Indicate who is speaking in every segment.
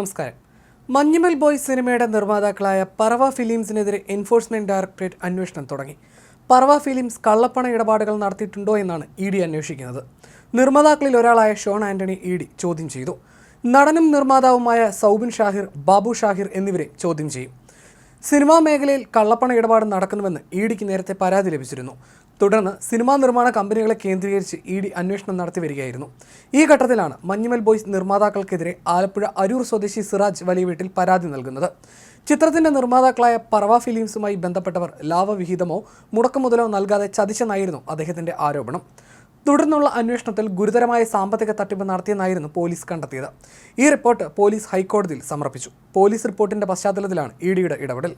Speaker 1: നമസ്കാരം. മഞ്ഞുമൽ ബോയ്സ് സിനിമയുടെ നിർമ്മാതാക്കളായ പറവ ഫിലിംസിനെതിരെ enforcement directorate അന്വേഷണം തുടങ്ങി. പറവ ഫിലിംസ് കള്ളപ്പണ ഇടപാടുകൾ നടത്തിയിട്ടുണ്ടോ എന്നാണ് ഇ ഡി അന്വേഷിക്കുന്നത്. നിർമ്മാതാക്കളിൽ ഒരാളായ ഷോൺ ആന്റണി ഇ ഡി ചോദ്യം ചെയ്തു. നടനും നിർമ്മാതാവുമായ സൗബിൻ ഷാഹിർ, ബാബു ഷാഹിർ എന്നിവരെ ചോദ്യം ചെയ്യും. സിനിമാ മേഖലയിൽ കള്ളപ്പണ ഇടപാട് നടക്കുന്നുവെന്ന് ഇ ഡിക്ക് നേരത്തെ പരാതി ലഭിച്ചിരുന്നു. തുടർന്ന് സിനിമാ നിർമ്മാണ കമ്പനികളെ കേന്ദ്രീകരിച്ച് ഇ ഡി അന്വേഷണം നടത്തി വരികയായിരുന്നു. ഈ ഘട്ടത്തിലാണ് മഞ്ഞുമൽ ബോയ്സ് നിർമ്മാതാക്കൾക്കെതിരെ ആലപ്പുഴ അരൂർ സ്വദേശി സിറാജ് വലിയ വീട്ടിൽ പരാതി നൽകുന്നത്. ചിത്രത്തിന്റെ നിർമ്മാതാക്കളായ പറവ ഫിലിംസുമായി ബന്ധപ്പെട്ടവർ ലാഭവിഹിതമോ മുടക്കുമുതലോ നൽകാതെ ചതിച്ചെന്നായിരുന്നു അദ്ദേഹത്തിന്റെ ആരോപണം. തുടർന്നുള്ള അന്വേഷണത്തിൽ ഗുരുതരമായ സാമ്പത്തിക തട്ടിപ്പ് നടത്തിയെന്നായിരുന്നു പോലീസ് കണ്ടെത്തിയത്. ഈ റിപ്പോർട്ട് പോലീസ് ഹൈക്കോടതിയിൽ സമർപ്പിച്ചു. പോലീസ് റിപ്പോർട്ടിന്റെ പശ്ചാത്തലത്തിലാണ് ഇ ഡിയുടെ ഇടപെടൽ.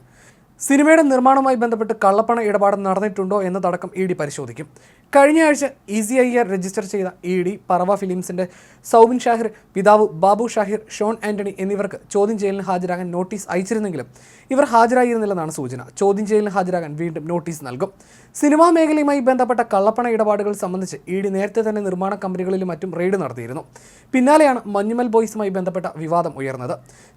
Speaker 1: സിനിമയുടെ നിർമ്മാണവുമായി ബന്ധപ്പെട്ട് കള്ളപ്പണ ഇടപാട് നടന്നിട്ടുണ്ടോ എന്നതടക്കം ഇ ഡി പരിശോധിക്കും. കഴിഞ്ഞ ആഴ്ച ECIR രജിസ്റ്റർ ചെയ്ത ഇ ഡി പറവ ഫിലിംസിന്റെ സൗബിൻ ഷാഹിർ, പിതാവ് ബാബു ഷാഹിർ, ഷോൺ ആന്റണി എന്നിവർക്ക് ചോദ്യം ചെയ്യലിന് ഹാജരാകാൻ നോട്ടീസ് അയച്ചിരുന്നെങ്കിലും ഇവർ ഹാജരായിരുന്നില്ലെന്നാണ് സൂചന. ചോദ്യം ചെയ്യലിന് ഹാജരാകാൻ വീണ്ടും നോട്ടീസ് നൽകും. സിനിമാ മേഖലയുമായി ബന്ധപ്പെട്ട കള്ളപ്പണ ഇടപാടുകൾ സംബന്ധിച്ച് ഇ ഡി നേരത്തെ തന്നെ നിർമ്മാണ കമ്പനികളിലും മറ്റും റെയ്ഡ് നടത്തിയിരുന്നു. പിന്നാലെയാണ് മഞ്ഞുമൽ ബോയ്സുമായി ബന്ധപ്പെട്ട വിവാദം ഉയർന്നത്.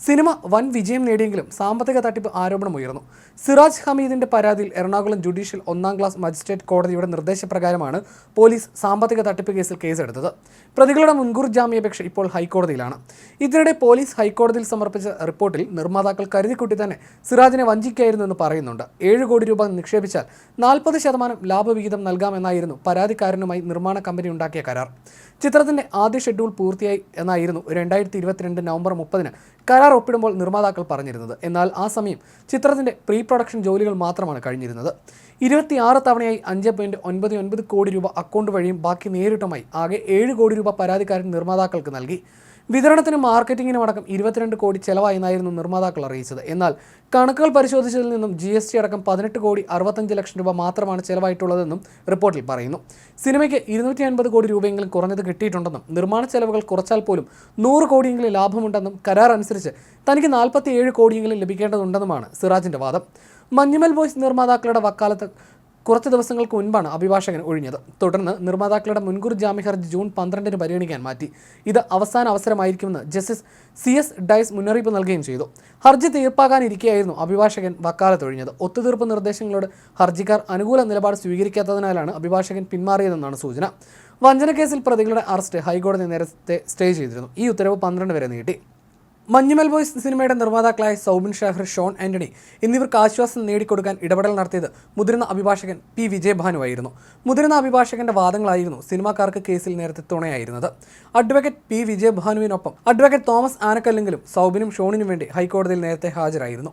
Speaker 1: സിനിമ വൻ വിജയം നേടിയെങ്കിലും സാമ്പത്തിക തട്ടിപ്പ് ആരോപണം ഉയർന്നു. സിറാജ് ഹമീദിന്റെ പരാതിയിൽ എറണാകുളം ജുഡീഷ്യൽ 1ാം ക്ലാസ് മജിസ്ട്രേറ്റ് കോടതിയുടെ നിർദ്ദേശപ്രകാരമാണ് പോലീസ് സാമ്പത്തിക തട്ടിപ്പ് കേസിൽ കേസെടുത്തത്. പ്രതികളുടെ മുൻകൂർ ജാമ്യാപേക്ഷ ഇപ്പോൾ ഹൈക്കോടതിയിലാണ്. ഇതിനിടെ പോലീസ് ഹൈക്കോടതിയിൽ സമർപ്പിച്ച റിപ്പോർട്ടിൽ നിർമ്മാതാക്കൾ കരുതിക്കുട്ടി തന്നെ സിറാജിനെ വഞ്ചിക്കായിരുന്നു എന്ന് പറയുന്നുണ്ട്. 7 കോടി രൂപ നിക്ഷേപിച്ചാൽ 40% ലാഭവിഹിതം നൽകാമെന്നായിരുന്നു പരാതിക്കാരനുമായി നിർമ്മാണ കമ്പനി ഉണ്ടാക്കിയ കരാർ. ചിത്രത്തിന്റെ ആദ്യ ഷെഡ്യൂൾ പൂർത്തിയായി എന്നായിരുന്നു 2022 നവംബർ 30 കരാർ ഒപ്പിടുമ്പോൾ നിർമ്മാതാക്കൾ പറഞ്ഞിരുന്നത്. എന്നാൽ ആ സമയം ചിത്രത്തിന്റെ പ്രീ പ്രൊഡക്ഷൻ ജോലികൾ മാത്രമാണ് കഴിഞ്ഞിരുന്നത്. 26 തവണയായി 5.99 കോടി രൂപ അക്കൗണ്ട് വഴിയും ബാക്കി നേരിട്ടുമായി ആകെ 7 കോടി രൂപ പരാതിക്കാരൻ നിർമ്മാതാക്കൾക്ക് നൽകി. വിതരണത്തിനും മാർക്കറ്റിങ്ങിനും അടക്കം 22 കോടി ചെലവായെന്നായിരുന്നു നിർമ്മാതാക്കൾ അറിയിച്ചത്. എന്നാൽ കണക്കുകൾ പരിശോധിച്ചതിൽ നിന്നും GST അടക്കം 18 കോടി 65 ലക്ഷം രൂപ മാത്രമാണ് ചെലവായിട്ടുള്ളതെന്നും റിപ്പോർട്ടിൽ പറയുന്നു. സിനിമയ്ക്ക് 250 കോടി രൂപയെങ്കിലും കുറഞ്ഞത് കിട്ടിയിട്ടുണ്ടെന്നും നിർമ്മാണ ചെലവുകൾ കുറച്ചാൽ പോലും 100 കോടിയെങ്കിലും ലാഭമുണ്ടെന്നും കരാർ അനുസരിച്ച് തനിക്ക് 47 കോടിയെങ്കിലും ലഭിക്കേണ്ടതുണ്ടെന്നുമാണ് സിറാജിന്റെ വാദം. മഞ്ഞുമൽ ബോയ്സ് നിർമ്മാതാക്കളുടെ വക്കാലത്ത് കുറച്ച് ദിവസങ്ങൾക്ക് മുൻപാണ് അഭിഭാഷകൻ ഒഴിഞ്ഞത്. തുടർന്ന് നിർമ്മാതാക്കളുടെ മുൻകൂർ ജാമ്യ ഹർജി ജൂൺ 12 പരിഗണിക്കാൻ മാറ്റി. ഇത് അവസാന അവസരമായിരിക്കുമെന്ന് ജസ്റ്റിസ് CS ഡയസ് മുന്നറിയിപ്പ് നൽകുകയും ചെയ്തു. ഹർജി തീർപ്പാക്കാനിരിക്കെയായിരുന്നു അഭിഭാഷകൻ വക്കാലത്ത് ഒഴിഞ്ഞത്. ഒത്തുതീർപ്പ് നിർദ്ദേശങ്ങളോട് ഹർജിക്കാർ അനുകൂല നിലപാട് സ്വീകരിക്കാത്തതിനാലാണ് അഭിഭാഷകൻ പിന്മാറിയതെന്നാണ് സൂചന. വഞ്ചനക്കേസിൽ പ്രതികളുടെ അറസ്റ്റ് ഹൈക്കോടതി നേരത്തെ സ്റ്റേ ചെയ്തിരുന്നു. ഈ ഉത്തരവ് 12 വരെ നീട്ടി. മഞ്ഞുമൽ ബോയ്സ് സിനിമയുടെ നിർമ്മാതാക്കളായ സൗബിൻ ഷാഹിർ, ഷോൺ ആന്റണി എന്നിവർക്ക് ആശ്വാസം നേടിക്കൊടുക്കാൻ ഇടപെടൽ നടത്തിയത് മുതിർന്ന അഭിഭാഷകൻ P. വിജയഭാനുവായിരുന്നു. മുതിർന്ന അഭിഭാഷകന്റെ വാദങ്ങളായിരുന്നു സിനിമാക്കാർക്ക് കേസിൽ നേരത്തെ തുണയായിരുന്നത്. Advocate P. വിജയഭാനുവിനൊപ്പം അഡ്വക്കേറ്റ് തോമസ് ആനക്കല്ലെങ്കിലും സൗബിനും ഷോണിനും വേണ്ടി ഹൈക്കോടതിയിൽ നേരത്തെ ഹാജരായിരുന്നു.